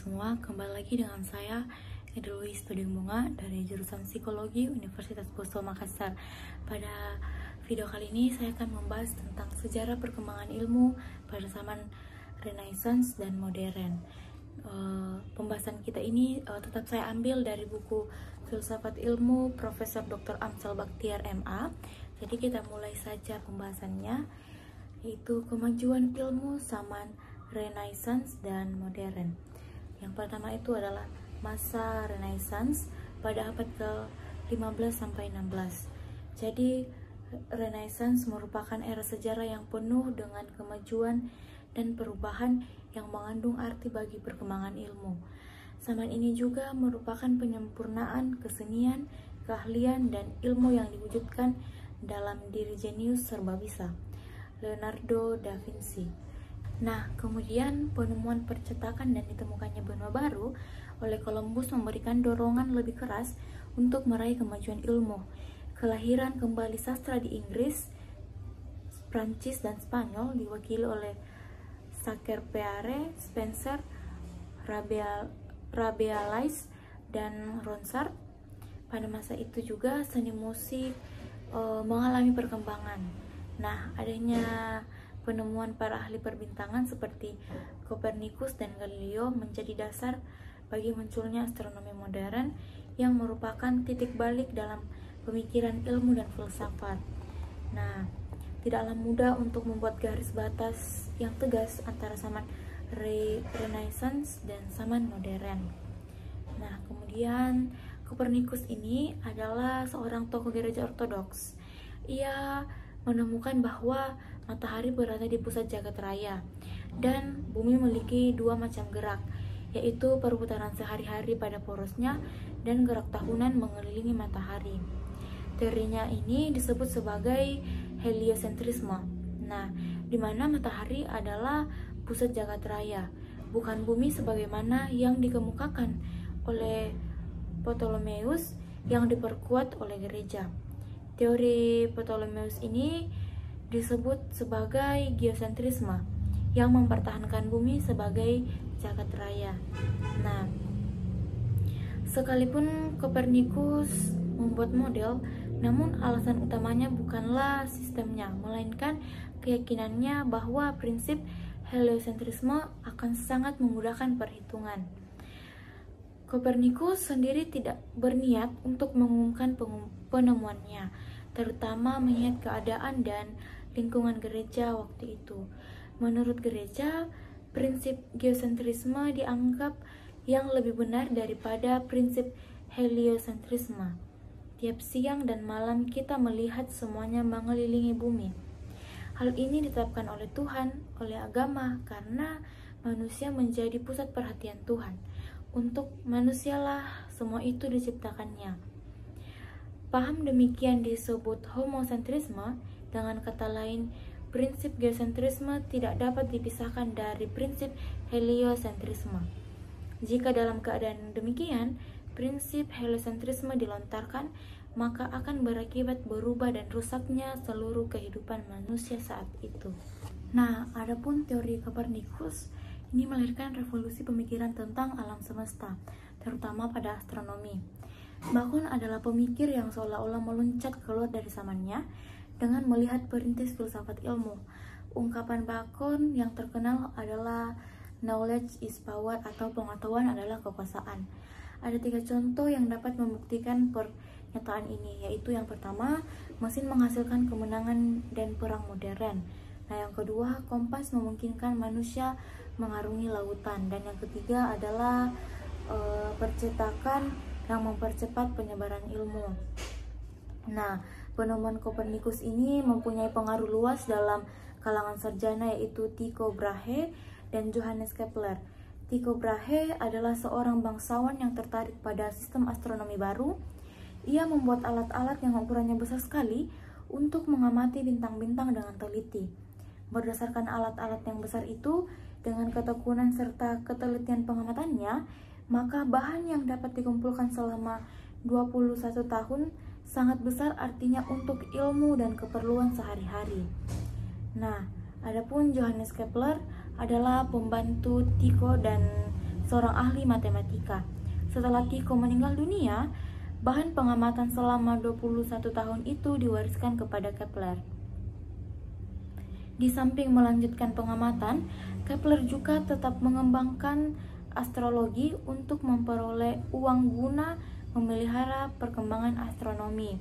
semua, kembali lagi dengan saya Edeluis Tuding Bunga dari jurusan Psikologi Universitas Poso Makassar. Pada video kali ini saya akan membahas tentang sejarah perkembangan ilmu pada zaman Renaissance dan modern. Pembahasan kita ini tetap saya ambil dari buku Filsafat Ilmu Profesor Dr. Amsal Bakhtiar MA. Jadi kita mulai saja pembahasannya, yaitu kemajuan ilmu zaman Renaissance dan modern. Yang pertama itu adalah masa Renaissance pada abad ke-15 sampai 16. Jadi Renaissance merupakan era sejarah yang penuh dengan kemajuan dan perubahan yang mengandung arti bagi perkembangan ilmu. Zaman ini juga merupakan penyempurnaan kesenian, keahlian, dan ilmu yang diwujudkan dalam diri jenius serba bisa, Leonardo da Vinci. Nah, kemudian penemuan percetakan dan ditemukannya benua baru oleh Columbus memberikan dorongan lebih keras untuk meraih kemajuan ilmu. Kelahiran kembali sastra di Inggris, Prancis, dan Spanyol diwakili oleh Sacher-Peare, Spencer, Rabelais, dan Ronsard. Pada masa itu juga seni musik mengalami perkembangan. Nah, adanya penemuan para ahli perbintangan seperti Copernicus dan Galileo menjadi dasar bagi munculnya astronomi modern yang merupakan titik balik dalam pemikiran ilmu dan filsafat. Nah, tidaklah mudah untuk membuat garis batas yang tegas antara zaman Renaissance dan zaman modern. Nah, kemudian Copernicus ini adalah seorang tokoh gereja ortodoks. Ia menemukan bahwa matahari berada di pusat jagat raya dan bumi memiliki dua macam gerak, yaitu perputaran sehari-hari pada porosnya dan gerak tahunan mengelilingi matahari. Teorinya ini disebut sebagai heliocentrisme. Nah, di mana matahari adalah pusat jagat raya, bukan bumi sebagaimana yang dikemukakan oleh Ptolemeus yang diperkuat oleh gereja. Teori Ptolemeus ini disebut sebagai geosentrisme yang mempertahankan bumi sebagai jagat raya. Nah, sekalipun Copernicus membuat model, namun alasan utamanya bukanlah sistemnya, melainkan keyakinannya bahwa prinsip heliocentrisme akan sangat memudahkan perhitungan. Copernicus sendiri tidak berniat untuk mengumumkan penemuannya, terutama mengingat keadaan dan lingkungan gereja waktu itu. Menurut gereja, prinsip geosentrisme dianggap yang lebih benar daripada prinsip heliocentrisme. Tiap siang dan malam kita melihat semuanya mengelilingi bumi. Hal ini ditetapkan oleh Tuhan, oleh agama, karena manusia menjadi pusat perhatian Tuhan. Untuk manusialah semua itu diciptakannya. Paham demikian disebut homocentrisme. Dengan kata lain, prinsip geosentrisme tidak dapat dipisahkan dari prinsip heliocentrisme. Jika dalam keadaan demikian, prinsip heliocentrisme dilontarkan, maka akan berakibat berubah dan rusaknya seluruh kehidupan manusia saat itu. Nah, adapun teori Copernicus ini melahirkan revolusi pemikiran tentang alam semesta, terutama pada astronomi. Bacon adalah pemikir yang seolah-olah meloncat keluar dari zamannya dengan melihat perintis filsafat ilmu. Ungkapan Bacon yang terkenal adalah knowledge is power, atau pengetahuan adalah kekuasaan. Ada 3 contoh yang dapat membuktikan pernyataan ini, yaitu yang pertama, mesin menghasilkan kemenangan dan perang modern. Nah, yang kedua, kompas memungkinkan manusia mengarungi lautan, dan yang ketiga adalah percetakan yang mempercepat penyebaran ilmu. Nah, penemuan Copernicus ini mempunyai pengaruh luas dalam kalangan sarjana, yaitu Tycho Brahe dan Johannes Kepler. Tycho Brahe adalah seorang bangsawan yang tertarik pada sistem astronomi baru. Ia membuat alat-alat yang ukurannya besar sekali untuk mengamati bintang-bintang dengan teliti. Berdasarkan alat-alat yang besar itu, dengan ketekunan serta ketelitian pengamatannya, maka bahan yang dapat dikumpulkan selama 21 tahun sangat besar, artinya untuk ilmu dan keperluan sehari-hari. Nah, adapun Johannes Kepler adalah pembantu Tycho dan seorang ahli matematika. Setelah Tycho meninggal dunia, bahan pengamatan selama 21 tahun itu diwariskan kepada Kepler. Di samping melanjutkan pengamatan, Kepler juga tetap mengembangkan astrologi untuk memperoleh uang guna memelihara perkembangan astronomi.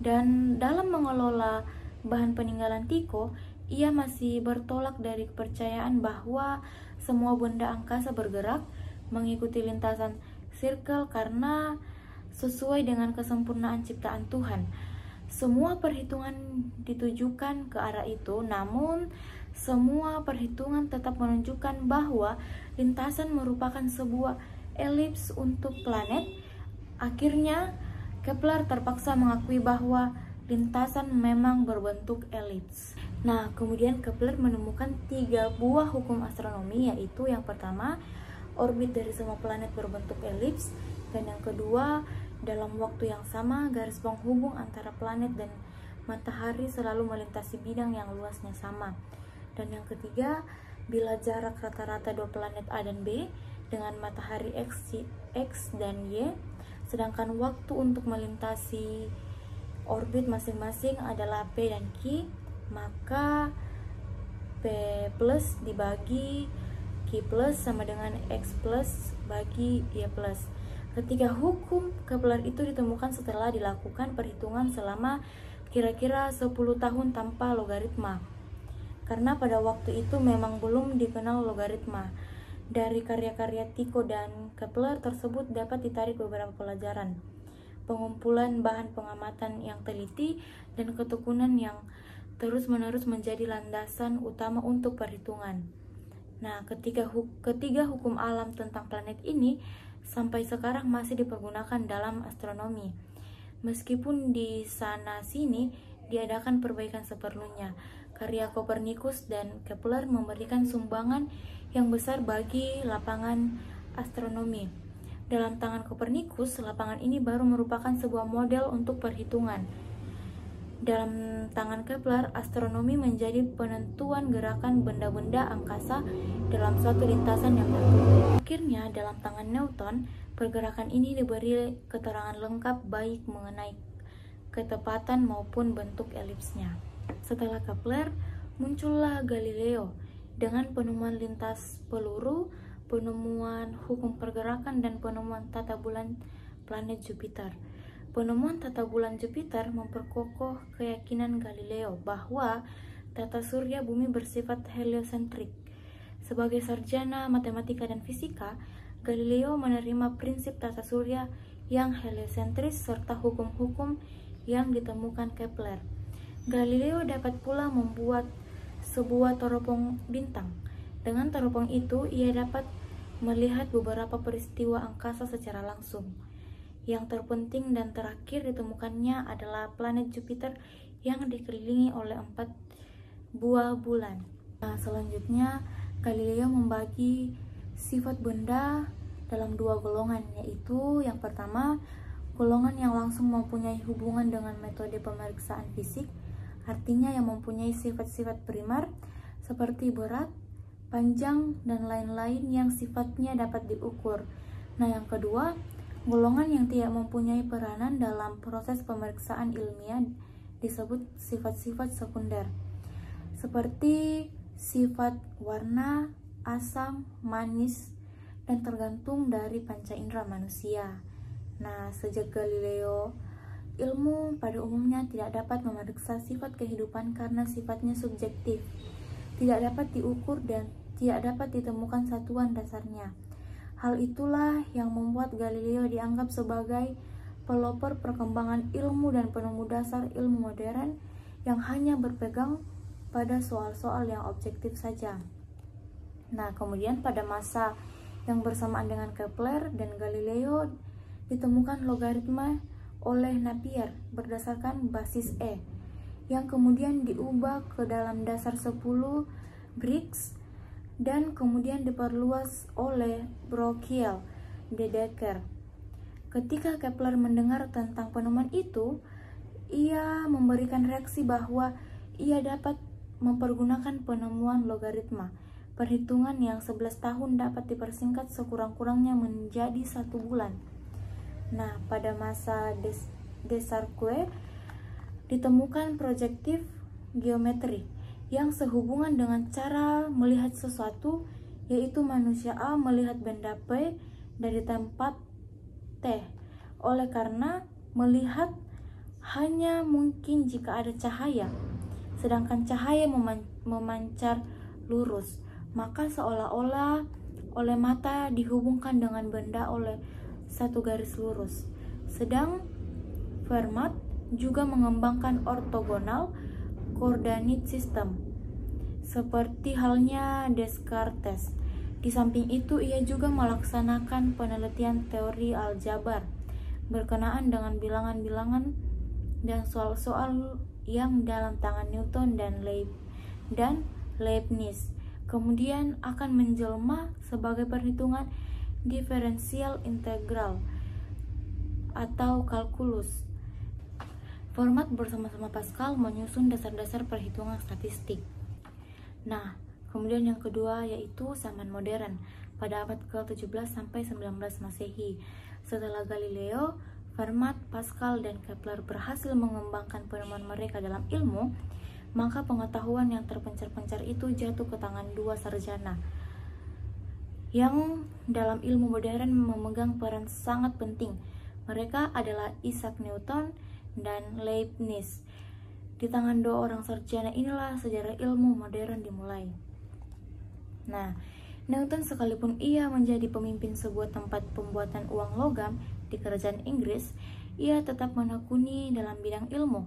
Dan dalam mengelola bahan peninggalan Tycho, ia masih bertolak dari kepercayaan bahwa semua benda angkasa bergerak mengikuti lintasan sirkel karena sesuai dengan kesempurnaan ciptaan Tuhan. Semua perhitungan ditujukan ke arah itu, namun semua perhitungan tetap menunjukkan bahwa lintasan merupakan sebuah elips untuk planet. Akhirnya, Kepler terpaksa mengakui bahwa lintasan memang berbentuk elips. Nah, kemudian Kepler menemukan 3 buah hukum astronomi, yaitu yang pertama, orbit dari semua planet berbentuk elips, dan yang kedua, dalam waktu yang sama, garis penghubung antara planet dan matahari selalu melintasi bidang yang luasnya sama. Dan yang ketiga, bila jarak rata-rata 2 planet A dan B dengan matahari X dan Y, sedangkan waktu untuk melintasi orbit masing-masing adalah P dan Q, maka P plus dibagi Q plus sama dengan X plus bagi Y plus. Ketiga hukum Kepler itu ditemukan setelah dilakukan perhitungan selama kira-kira 10 tahun tanpa logaritma. Karena pada waktu itu memang belum dikenal logaritma. Dari karya-karya Tycho dan Kepler tersebut dapat ditarik beberapa pelajaran. Pengumpulan bahan pengamatan yang teliti dan ketekunan yang terus-menerus menjadi landasan utama untuk perhitungan. Nah, ketiga hukum alam tentang planet ini sampai sekarang masih dipergunakan dalam astronomi. Meskipun di sana-sini diadakan perbaikan seperlunya, karya Kopernikus dan Kepler memberikan sumbangan yang besar bagi lapangan astronomi. Dalam tangan Kopernikus, lapangan ini baru merupakan sebuah model untuk perhitungan. Dalam tangan Kepler, astronomi menjadi penentuan gerakan benda-benda angkasa dalam suatu lintasan yang tertentu. Akhirnya, dalam tangan Newton, pergerakan ini diberi keterangan lengkap baik mengenai ketepatan maupun bentuk elipsnya. Setelah Kepler, muncullah Galileo dengan penemuan lintas peluru, penemuan hukum pergerakan, dan penemuan tata bulan planet Jupiter. Penemuan tata bulan Jupiter memperkokoh keyakinan Galileo bahwa tata surya bumi bersifat heliosentrik. Sebagai sarjana matematika dan fisika, Galileo menerima prinsip tata surya yang heliosentris serta hukum-hukum yang ditemukan Kepler. Galileo dapat pula membuat sebuah teropong bintang. Dengan teropong itu, ia dapat melihat beberapa peristiwa angkasa secara langsung. Yang terpenting dan terakhir ditemukannya adalah planet Jupiter yang dikelilingi oleh 4 buah bulan. Nah, selanjutnya Galileo membagi sifat benda dalam 2 golongan, yaitu yang pertama, golongan yang langsung mempunyai hubungan dengan metode pemeriksaan fisik, artinya yang mempunyai sifat-sifat primer seperti berat, panjang, dan lain-lain yang sifatnya dapat diukur. Nah, yang kedua, golongan yang tidak mempunyai peranan dalam proses pemeriksaan ilmiah disebut sifat-sifat sekunder, seperti sifat warna, asam, manis, dan tergantung dari panca indera manusia. Nah, sejak Galileo, ilmu pada umumnya tidak dapat memeriksa sifat kehidupan karena sifatnya subjektif, tidak dapat diukur dan tidak dapat ditemukan satuan dasarnya. Hal itulah yang membuat Galileo dianggap sebagai pelopor perkembangan ilmu dan penemu dasar ilmu modern yang hanya berpegang pada soal-soal yang objektif saja. Nah, kemudian pada masa yang bersamaan dengan Kepler dan Galileo ditemukan logaritma oleh Napier berdasarkan basis E, yang kemudian diubah ke dalam dasar 10 Briggs dan kemudian diperluas oleh Broghiel de Decker. Ketika Kepler mendengar tentang penemuan itu, ia memberikan reaksi bahwa ia dapat mempergunakan penemuan logaritma perhitungan yang 11 tahun dapat dipersingkat sekurang-kurangnya menjadi 1 bulan. Nah, pada masa Desargues ditemukan projektif geometri yang sehubungan dengan cara melihat sesuatu, yaitu manusia A melihat benda P dari tempat T. Oleh karena melihat hanya mungkin jika ada cahaya, sedangkan cahaya memancar lurus, maka seolah-olah oleh mata dihubungkan dengan benda oleh satu garis lurus. Sedang Fermat juga mengembangkan ortogonal coordinate system, seperti halnya Descartes. Di samping itu, ia juga melaksanakan penelitian teori aljabar berkenaan dengan bilangan-bilangan dan soal-soal yang dalam tangan Newton dan Leibniz. Kemudian akan menjelma sebagai perhitungan diferensial integral atau kalkulus. Fermat bersama-sama Pascal menyusun dasar-dasar perhitungan statistik. Nah, kemudian yang kedua yaitu zaman modern pada abad ke-17 sampai 19 Masehi. Setelah Galileo, Fermat, Pascal, dan Kepler berhasil mengembangkan penemuan mereka dalam ilmu, maka pengetahuan yang terpencar-pencar itu jatuh ke tangan dua sarjana yang dalam ilmu modern memegang peran sangat penting. Mereka adalah Isaac Newton dan Leibniz. Di tangan dua orang sarjana inilah sejarah ilmu modern dimulai. Nah, Newton sekalipun ia menjadi pemimpin sebuah tempat pembuatan uang logam di kerajaan Inggris, ia tetap menekuni dalam bidang ilmu.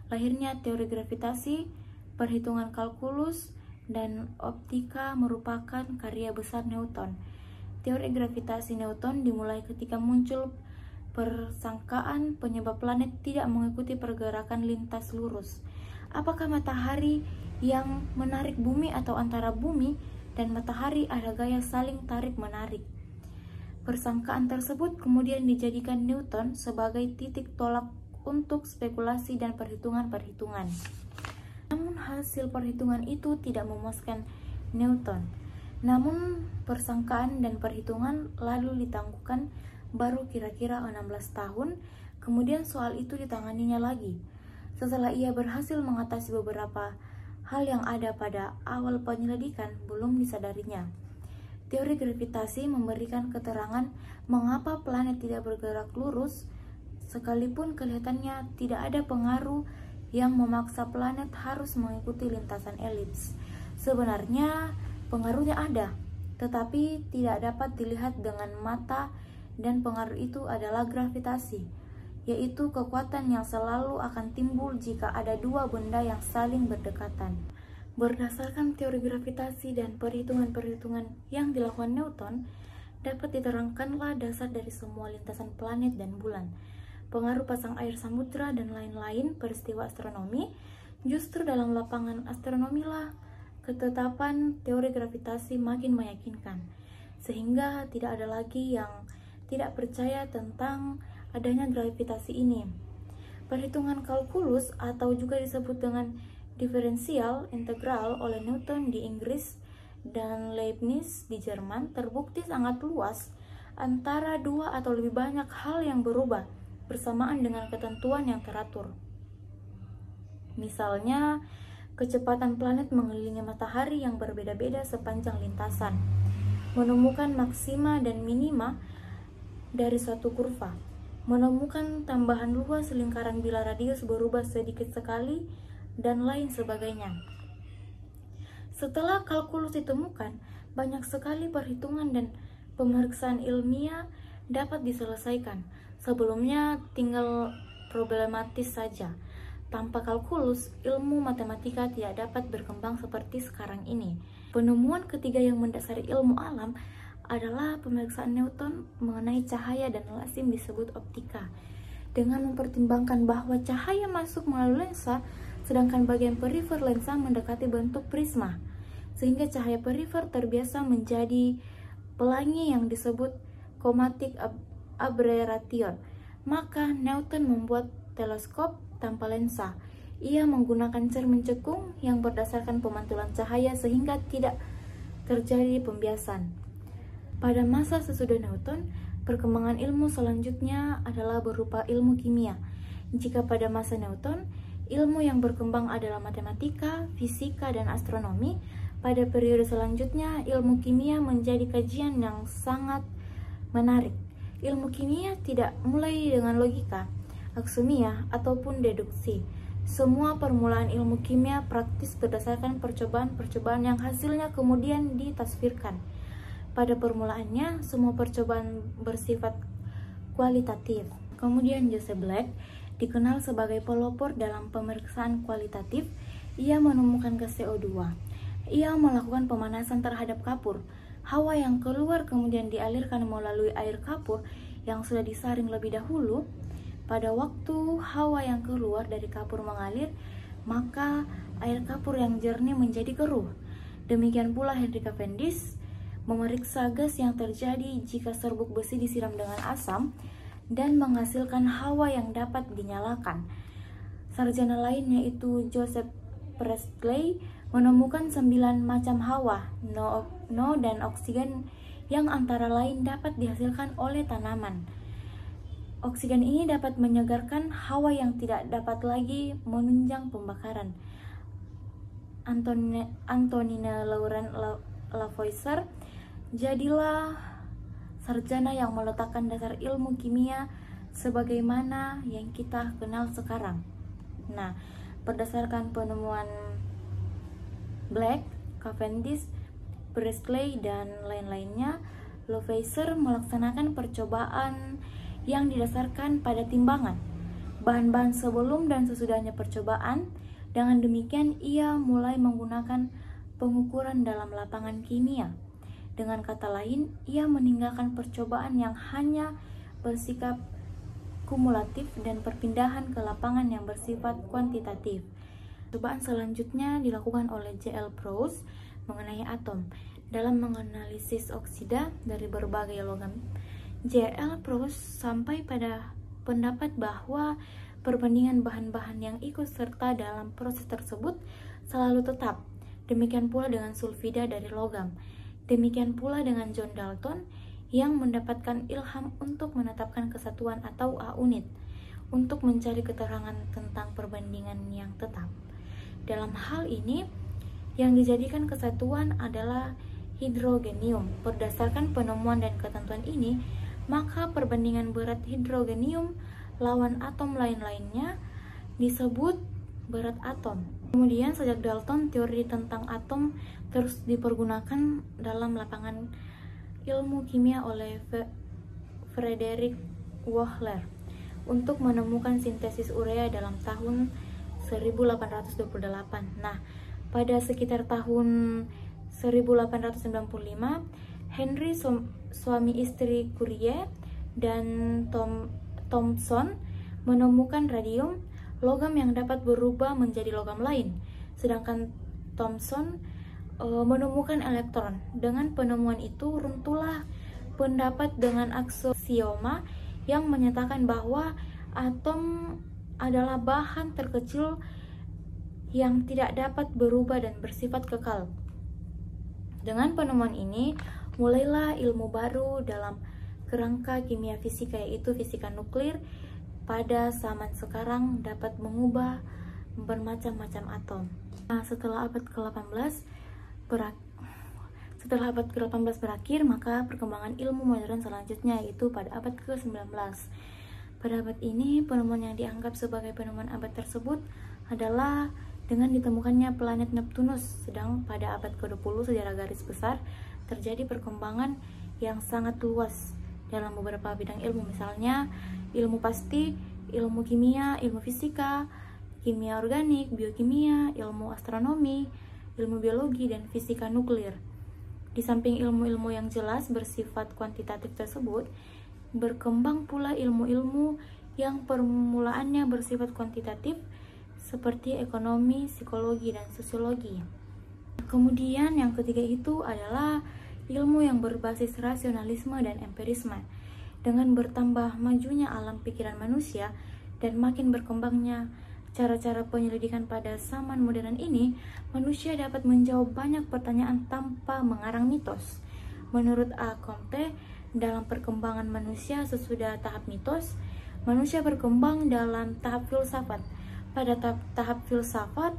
Lahirnya teori gravitasi, perhitungan kalkulus, dan optika merupakan karya besar Newton. Teori gravitasi Newton dimulai ketika muncul persangkaan penyebab planet tidak mengikuti pergerakan lintas lurus. Apakah matahari yang menarik bumi atau antara bumi dan matahari ada gaya saling tarik-menarik? Persangkaan tersebut kemudian dijadikan Newton sebagai titik tolak untuk spekulasi dan perhitungan-perhitungan. Namun hasil perhitungan itu tidak memuaskan Newton. Namun persangkaan dan perhitungan lalu ditangguhkan baru kira-kira 16 tahun, kemudian soal itu ditanganinya lagi. Setelah ia berhasil mengatasi beberapa hal yang ada pada awal penyelidikan belum disadarinya. Teori gravitasi memberikan keterangan mengapa planet tidak bergerak lurus, sekalipun kelihatannya tidak ada pengaruh yang memaksa planet harus mengikuti lintasan elips. Sebenarnya pengaruhnya ada, tetapi tidak dapat dilihat dengan mata, dan pengaruh itu adalah gravitasi, yaitu kekuatan yang selalu akan timbul jika ada dua benda yang saling berdekatan. Berdasarkan teori gravitasi dan perhitungan-perhitungan yang dilakukan Newton, dapat diterangkanlah dasar dari semua lintasan planet dan bulan, pengaruh pasang air samudra, dan lain-lain peristiwa astronomi. Justru dalam lapangan astronomilah ketetapan teori gravitasi makin meyakinkan, sehingga tidak ada lagi yang tidak percaya tentang adanya gravitasi ini. Perhitungan kalkulus atau juga disebut dengan diferensial integral oleh Newton di Inggris dan Leibniz di Jerman terbukti sangat luas antara dua atau lebih banyak hal yang berubah bersamaan dengan ketentuan yang teratur. Misalnya, kecepatan planet mengelilingi matahari yang berbeda-beda sepanjang lintasan, menemukan maksima dan minima dari suatu kurva, menemukan tambahan luas lingkaran bila radius berubah sedikit sekali, dan lain sebagainya. Setelah kalkulus ditemukan, banyak sekali perhitungan dan pemeriksaan ilmiah dapat diselesaikan. Sebelumnya tinggal problematis saja. Tanpa kalkulus, ilmu matematika tidak dapat berkembang seperti sekarang ini. Penemuan ketiga yang mendasari ilmu alam adalah pemeriksaan Newton mengenai cahaya dan lazim disebut optika. Dengan mempertimbangkan bahwa cahaya masuk melalui lensa, sedangkan bagian perifer lensa mendekati bentuk prisma, sehingga cahaya perifer terbiasa menjadi pelangi yang disebut chromatic aberration. Maka Newton membuat teleskop tanpa lensa. Ia menggunakan cermin cekung yang berdasarkan pemantulan cahaya sehingga tidak terjadi pembiasan. Pada masa sesudah Newton, perkembangan ilmu selanjutnya adalah berupa ilmu kimia. Jika pada masa Newton, ilmu yang berkembang adalah matematika, fisika, dan astronomi, pada periode selanjutnya ilmu kimia menjadi kajian yang sangat menarik. Ilmu kimia tidak mulai dengan logika, aksiomia, ataupun deduksi. Semua permulaan ilmu kimia praktis berdasarkan percobaan-percobaan yang hasilnya kemudian ditasvirkan. Pada permulaannya, semua percobaan bersifat kualitatif. Kemudian Joseph Black dikenal sebagai pelopor dalam pemeriksaan kualitatif. Ia menemukan gas CO2. Ia melakukan pemanasan terhadap kapur. Hawa yang keluar kemudian dialirkan melalui air kapur yang sudah disaring lebih dahulu. Pada waktu hawa yang keluar dari kapur mengalir, maka air kapur yang jernih menjadi keruh. Demikian pula Henry Cavendish memeriksa gas yang terjadi jika serbuk besi disiram dengan asam dan menghasilkan hawa yang dapat dinyalakan. Sarjana lain yaitu Joseph Priestley menemukan 9 macam hawa, NO dan oksigen yang antara lain dapat dihasilkan oleh tanaman. Oksigen ini dapat menyegarkan hawa yang tidak dapat lagi menunjang pembakaran. Antoine Laurent Lavoisier jadilah sarjana yang meletakkan dasar ilmu kimia sebagaimana yang kita kenal sekarang. Nah, berdasarkan penemuan Black, Cavendish, Priestley, dan lain-lainnya, Lavoisier melaksanakan percobaan yang didasarkan pada timbangan, bahan-bahan sebelum dan sesudahnya percobaan. Dengan demikian, ia mulai menggunakan pengukuran dalam lapangan kimia. Dengan kata lain, ia meninggalkan percobaan yang hanya bersikap kumulatif dan perpindahan ke lapangan yang bersifat kuantitatif. Percobaan selanjutnya dilakukan oleh J.L. Proust mengenai atom. Dalam menganalisis oksida dari berbagai logam, J.L. Proust sampai pada pendapat bahwa perbandingan bahan-bahan yang ikut serta dalam proses tersebut selalu tetap. Demikian pula dengan sulfida dari logam. Demikian pula dengan John Dalton yang mendapatkan ilham untuk menetapkan kesatuan atau A unit untuk mencari keterangan tentang perbandingan yang tetap. Dalam hal ini, yang dijadikan kesatuan adalah hidrogenium. Berdasarkan penemuan dan ketentuan ini, maka perbandingan berat hidrogenium lawan atom lain-lainnya disebut berat atom. Kemudian sejak Dalton, teori tentang atom terus dipergunakan dalam lapangan ilmu kimia oleh Frederick Wöhler untuk menemukan sintesis urea dalam tahun 1828. Nah, pada sekitar tahun 1895, Henry suami istri Curie dan Thomson menemukan radium, logam yang dapat berubah menjadi logam lain. Sedangkan Thomson menemukan elektron. Dengan penemuan itu runtuhlah pendapat dengan aksioma yang menyatakan bahwa atom adalah bahan terkecil yang tidak dapat berubah dan bersifat kekal. Dengan penemuan ini, mulailah ilmu baru dalam kerangka kimia fisika, yaitu fisika nuklir. Pada zaman sekarang dapat mengubah bermacam-macam atom. Nah, setelah abad ke-18 berakhir, maka perkembangan ilmu modern selanjutnya yaitu pada abad ke-19. Pada abad ini, penemuan yang dianggap sebagai penemuan abad tersebut adalah dengan ditemukannya planet Neptunus. Sedang pada abad ke-20 secara garis besar terjadi perkembangan yang sangat luas dalam beberapa bidang ilmu, misalnya ilmu pasti, ilmu kimia, ilmu fisika, kimia organik, biokimia, ilmu astronomi, ilmu biologi, dan fisika nuklir. Di samping ilmu-ilmu yang jelas bersifat kuantitatif tersebut, berkembang pula ilmu-ilmu yang permulaannya bersifat kuantitatif seperti ekonomi, psikologi, dan sosiologi. Kemudian yang ketiga itu adalah ilmu yang berbasis rasionalisme dan empirisme. Dengan bertambah majunya alam pikiran manusia dan makin berkembangnya cara-cara penyelidikan pada zaman modern ini, manusia dapat menjawab banyak pertanyaan tanpa mengarang mitos. Menurut A. Comte, dalam perkembangan manusia sesudah tahap mitos, manusia berkembang dalam tahap filsafat. Pada tahap filsafat,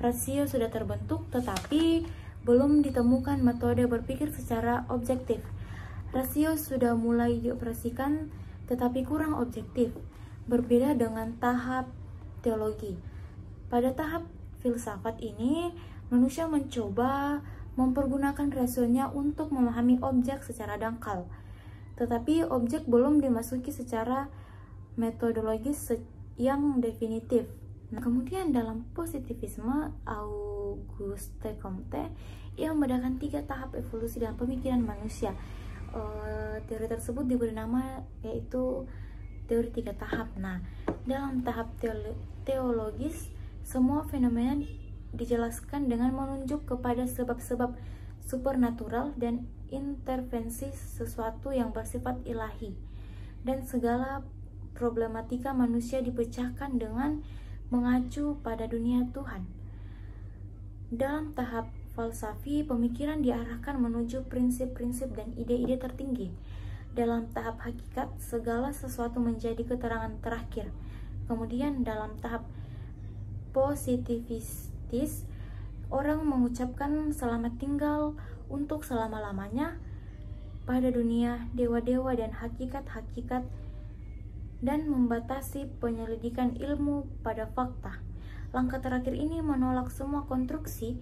rasio sudah terbentuk, tetapi belum ditemukan metode berpikir secara objektif. Rasio sudah mulai dioperasikan, tetapi kurang objektif, berbeda dengan tahap teologi. Pada tahap filsafat ini, manusia mencoba mempergunakan rasionya untuk memahami objek secara dangkal, tetapi objek belum dimasuki secara metodologis yang definitif. Nah, kemudian dalam positivisme, Auguste Comte ia membedakan 3 tahap evolusi dalam pemikiran manusia. Teori tersebut diberi nama yaitu teori 3 tahap. Nah, dalam tahap teologis, semua fenomena dijelaskan dengan menunjuk kepada sebab-sebab supernatural dan intervensi sesuatu yang bersifat ilahi, dan segala problematika manusia dipecahkan dengan mengacu pada dunia Tuhan. Dalam tahap falsafi, pemikiran diarahkan menuju prinsip-prinsip dan ide-ide tertinggi. Dalam tahap hakikat, segala sesuatu menjadi keterangan terakhir. Kemudian dalam tahap positivistis, orang mengucapkan selamat tinggal untuk selama-lamanya pada dunia dewa-dewa dan hakikat-hakikat, dan membatasi penyelidikan ilmu pada fakta. Langkah terakhir ini menolak semua konstruksi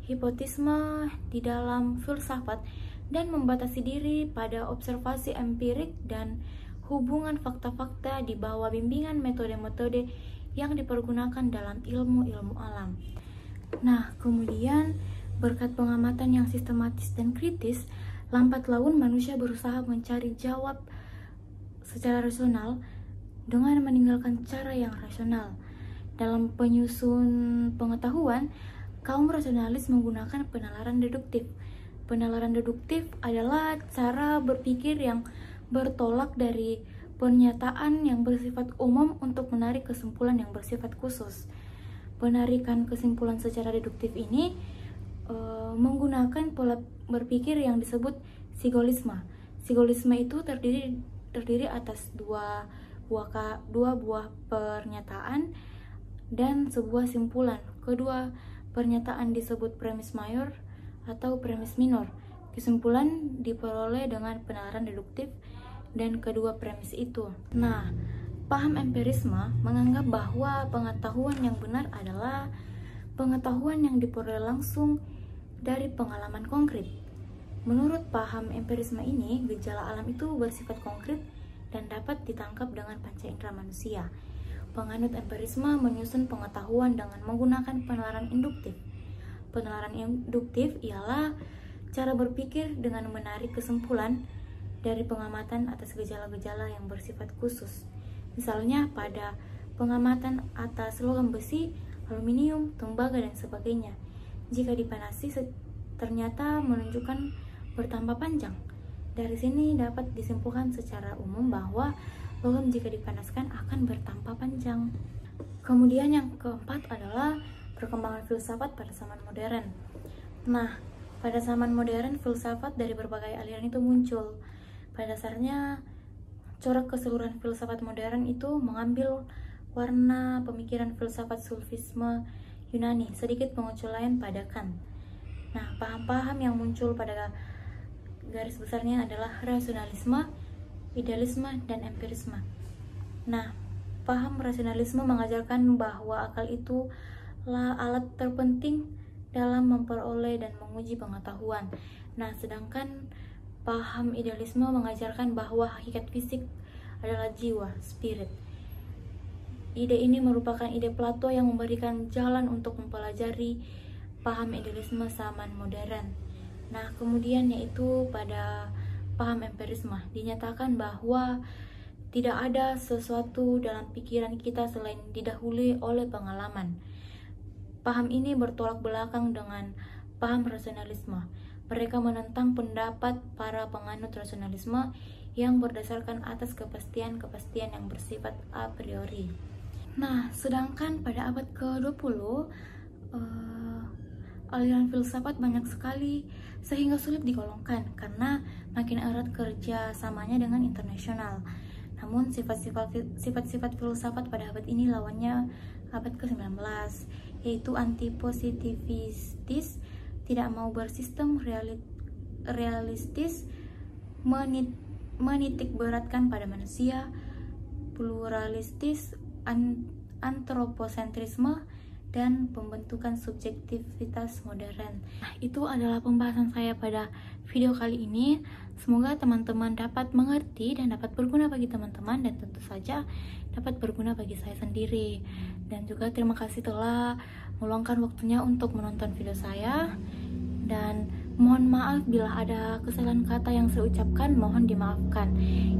hipotisme di dalam filsafat dan membatasi diri pada observasi empirik dan hubungan fakta-fakta di bawah bimbingan metode-metode yang dipergunakan dalam ilmu-ilmu alam. Nah, kemudian berkat pengamatan yang sistematis dan kritis, lambat laun manusia berusaha mencari jawab secara rasional dengan meninggalkan cara yang rasional. Dalam penyusun pengetahuan, kaum rasionalis menggunakan penalaran deduktif. Penalaran deduktif adalah cara berpikir yang bertolak dari pernyataan yang bersifat umum untuk menarik kesimpulan yang bersifat khusus. Penarikan kesimpulan secara deduktif ini menggunakan pola berpikir yang disebut sigolisme. Sigolisme itu terdiri atas dua buah pernyataan dan sebuah simpulan. Kedua pernyataan disebut premis mayor atau premis minor. Kesimpulan diperoleh dengan penalaran deduktif dan kedua premis itu. Nah, paham empirisme menganggap bahwa pengetahuan yang benar adalah pengetahuan yang diperoleh langsung dari pengalaman konkret. Menurut paham empirisme ini, gejala alam itu bersifat konkret dan dapat ditangkap dengan panca indera manusia. Penganut empirisme menyusun pengetahuan dengan menggunakan penalaran induktif. Penalaran induktif ialah cara berpikir dengan menarik kesimpulan dari pengamatan atas gejala-gejala yang bersifat khusus. Misalnya pada pengamatan atas logam besi, aluminium, tembaga, dan sebagainya. Jika dipanasi ternyata menunjukkan bertambah panjang. Dari sini dapat disimpulkan secara umum bahwa logam jika dipanaskan akan bertambah panjang. Kemudian yang keempat adalah perkembangan filsafat pada zaman modern. Nah, pada zaman modern, filsafat dari berbagai aliran itu muncul. Pada dasarnya, corak keseluruhan filsafat modern itu mengambil warna pemikiran filsafat sufisme Yunani, sedikit pengecualian pada Kant. Nah, paham-paham yang muncul pada garis besarnya adalah rasionalisme, idealisme, dan empirisme. Nah, paham rasionalisme mengajarkan bahwa akal itu alat terpenting dalam memperoleh dan menguji pengetahuan. Nah, sedangkan paham idealisme mengajarkan bahwa hakikat fisik adalah jiwa, spirit. Ide ini merupakan ide Plato yang memberikan jalan untuk mempelajari paham idealisme zaman modern. Nah, kemudian yaitu pada paham empirisme dinyatakan bahwa tidak ada sesuatu dalam pikiran kita selain didahului oleh pengalaman. Paham ini bertolak belakang dengan paham rasionalisme. Mereka menentang pendapat para penganut rasionalisme yang berdasarkan atas kepastian-kepastian yang bersifat a priori. Nah, sedangkan pada abad ke-20 aliran filsafat banyak sekali sehingga sulit digolongkan karena makin erat kerja samanya dengan internasional. Namun sifat-sifat filsafat pada abad ini lawannya abad ke-19, yaitu antipositivistis, tidak mau bersistem realistis, menitik beratkan pada manusia, pluralistis, antroposentrisme, dan pembentukan subjektivitas modern. Nah, itu adalah pembahasan saya pada video kali ini. Semoga teman-teman dapat mengerti dan dapat berguna bagi teman-teman, dan tentu saja dapat berguna bagi saya sendiri. Dan juga terima kasih telah meluangkan waktunya untuk menonton video saya. Dan mohon maaf bila ada kesalahan kata yang saya ucapkan, mohon dimaafkan.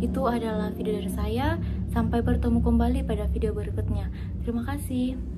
Itu adalah video dari saya. Sampai bertemu kembali pada video berikutnya. Terima kasih.